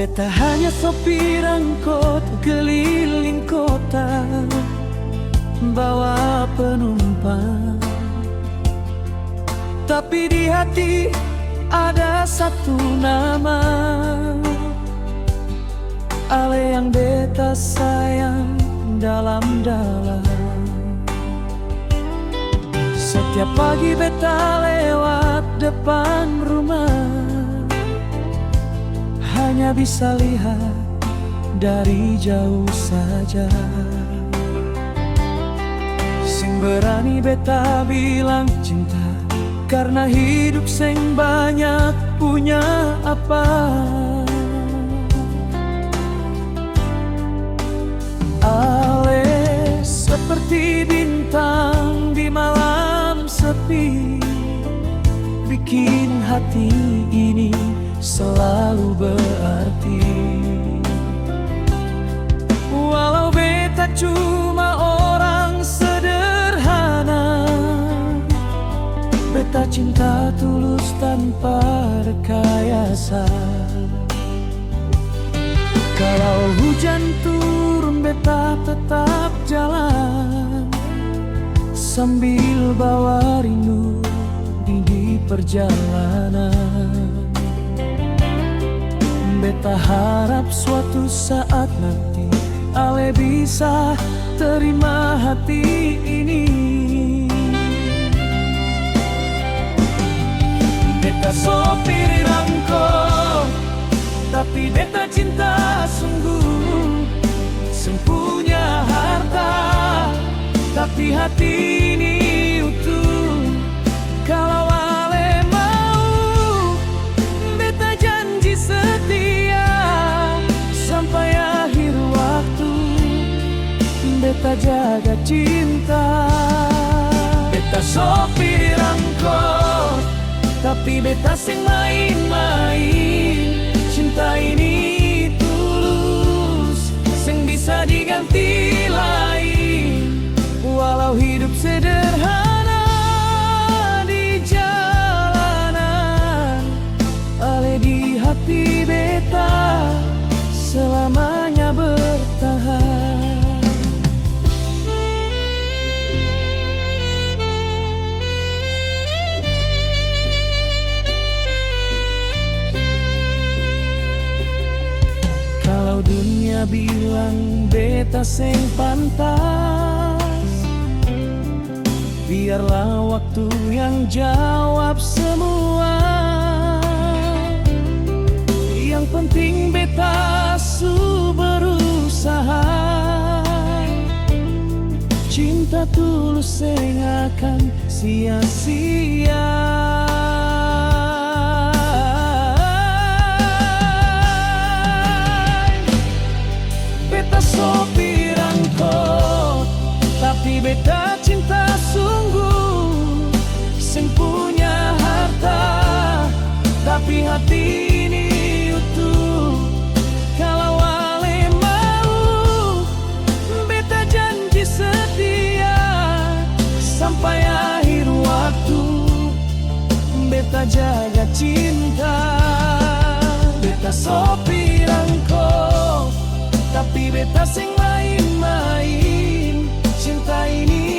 Beta hanya sopir angkot keliling kota, bawa penumpang. Tapi di hati ada satu nama, Ale yang beta sayang dalam-dalam. Setiap pagi beta lewat depan rumah, hanya bisa lihat dari jauh saja. Sing berani beta bilang cinta, karena hidup sing banyak punya apa. Ale seperti bintang di malam sepi, bikin hati ini selalu berarti. Walau beta cuma orang sederhana, beta cinta tulus tanpa rekayasa. Kalau hujan turun beta tetap jalan, sambil bawa rindu di perjalanan. Beta harap suatu saat nanti Ale bisa terima hati ini. Beta sopir angkot, tapi beta cinta sungguh. Sempunya harta, tapi hati ini utuh. Kalau Ale mau, beta janji setia sampai akhir waktu. Beta jaga cinta. Beta sopir angkot, tapi beta sing main-main. Cinta ini tulus, sing bisa diganti lain. Walau hidup sederhana di jalanan, Ale di hati beta selamanya bertahan. Kalau dunia bilang beta sing pantas, biarlah waktu yang jawab semua. Yang penting beta su berusaha. Cinta tulus sing akan sia-sia. Sopir angkot, tapi beta cinta sungguh. Sing punya harta, tapi hati ini utuh. Kalau Ale mau, beta janji setia sampai akhir waktu. Beta jaga cinta. Beta sopir angkot, tapi beta sing main-main. Cinta ini